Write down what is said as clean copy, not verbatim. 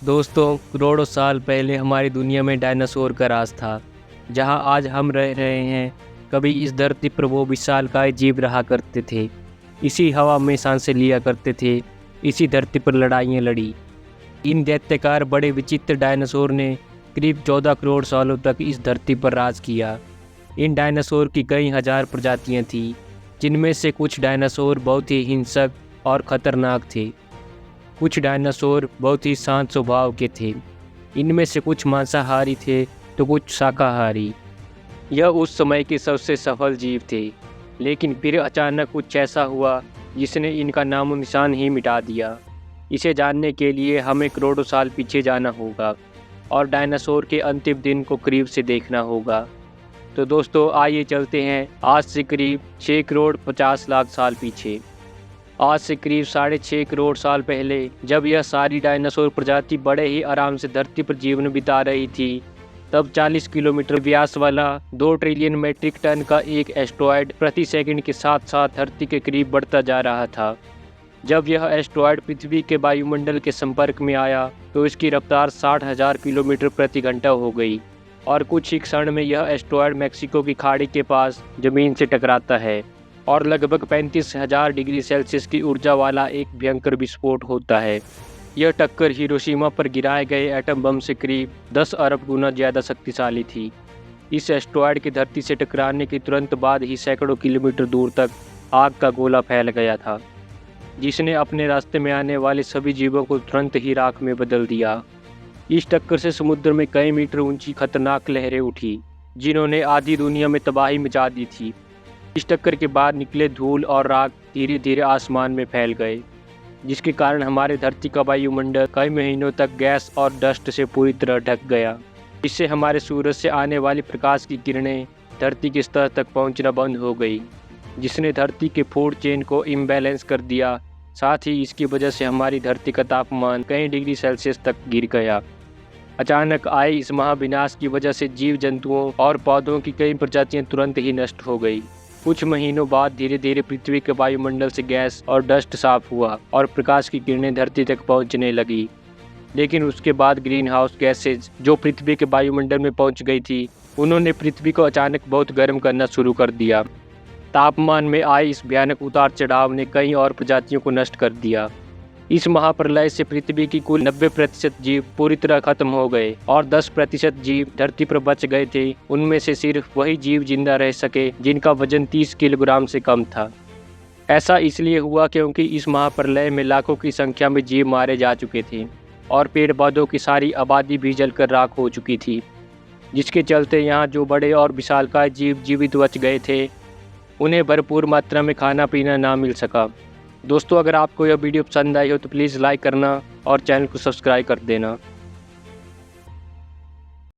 दोस्तों, करोड़ों साल पहले हमारी दुनिया में डायनासोर का राज था। जहां आज हम रह रहे हैं, कभी इस धरती पर वो विशालकाय जीव रहा करते थे। इसी हवा में सांसें लिया करते थे, इसी धरती पर लड़ाइयाँ लड़ी। इन दैत्यकार बड़े विचित्र डायनासोर ने करीब 14 करोड़ सालों तक इस धरती पर राज किया। इन डायनासोर की कई हजार प्रजातियां थीं, जिनमें से कुछ डायनासोर बहुत ही हिंसक और ख़तरनाक थे। कुछ डायनासोर बहुत ही शांत स्वभाव के थे। इनमें से कुछ मांसाहारी थे तो कुछ शाकाहारी। यह उस समय के सबसे सफल जीव थे, लेकिन फिर अचानक कुछ ऐसा हुआ जिसने इनका नामो निशान ही मिटा दिया। इसे जानने के लिए हमें करोड़ों साल पीछे जाना होगा और डायनासोर के अंतिम दिन को करीब से देखना होगा। तो दोस्तों, आइए चलते हैं आज से करीब 6 करोड़ 50 लाख साल पीछे। आज से करीब 6.5 करोड़ साल पहले, जब यह सारी डायनासोर प्रजाति बड़े ही आराम से धरती पर जीवन बिता रही थी, तब 40 किलोमीटर व्यास वाला 2 ट्रिलियन मीट्रिक टन का एक एस्टेरॉयड प्रति सेकंड के साथ साथ धरती के करीब बढ़ता जा रहा था। जब यह एस्टेरॉयड पृथ्वी के वायुमंडल के संपर्क में आया तो इसकी रफ्तार 60,000 किलोमीटर प्रति घंटा हो गई और कुछ ही क्षण में यह एस्टेरॉयड मेक्सिको की खाड़ी के पास जमीन से टकराता है और लगभग 35,000 डिग्री सेल्सियस की ऊर्जा वाला एक भयंकर विस्फोट होता है। यह टक्कर हिरोशिमा पर गिराए गए एटम बम से करीब 10 अरब गुना ज़्यादा शक्तिशाली थी। इस एस्टेरॉयड के धरती से टकराने के तुरंत बाद ही सैकड़ों किलोमीटर दूर तक आग का गोला फैल गया था, जिसने अपने रास्ते में आने वाले सभी जीवों को तुरंत ही राख में बदल दिया। इस टक्कर से समुद्र में कई मीटर ऊंची खतरनाक लहरें उठी, जिन्होंने आधी दुनिया में तबाही मचा दी थी। इस टक्कर के बाद निकले धूल और राख धीरे धीरे आसमान में फैल गए, जिसके कारण हमारे धरती का वायुमंडल कई महीनों तक गैस और डस्ट से पूरी तरह ढक गया। इससे हमारे सूरज से आने वाली प्रकाश की किरणें धरती के स्तर तक पहुंचना बंद हो गई, जिसने धरती के फूड चेन को इम्बैलेंस कर दिया। साथ ही इसकी वजह से हमारी धरती का तापमान कई डिग्री सेल्सियस तक गिर गया। अचानक आए इस महाविनाश की वजह से जीव जंतुओं और पौधों की कई प्रजातियां तुरंत ही नष्ट हो गई। कुछ महीनों बाद धीरे धीरे पृथ्वी के वायुमंडल से गैस और डस्ट साफ हुआ और प्रकाश की किरणें धरती तक पहुंचने लगी। लेकिन उसके बाद ग्रीन हाउस गैसेज जो पृथ्वी के वायुमंडल में पहुंच गई थी, उन्होंने पृथ्वी को अचानक बहुत गर्म करना शुरू कर दिया। तापमान में आए इस भयानक उतार चढ़ाव ने कई और प्रजातियों को नष्ट कर दिया। इस महाप्रलय से पृथ्वी की कुल 90% जीव पूरी तरह खत्म हो गए और 10% जीव धरती पर बच गए थे। उनमें से सिर्फ वही जीव जिंदा रह सके जिनका वजन 30 किलोग्राम से कम था। ऐसा इसलिए हुआ क्योंकि इस महाप्रलय में लाखों की संख्या में जीव मारे जा चुके थे और पेड़ पौधों की सारी आबादी भी जलकर राख हो चुकी थी, जिसके चलते यहाँ जो बड़े और विशालकाय जीव जीवित बच गए थे, उन्हें भरपूर मात्रा में खाना पीना ना मिल सका। दोस्तों, अगर आपको यह वीडियो पसंद आई हो तो प्लीज़ लाइक करना और चैनल को सब्सक्राइब कर देना।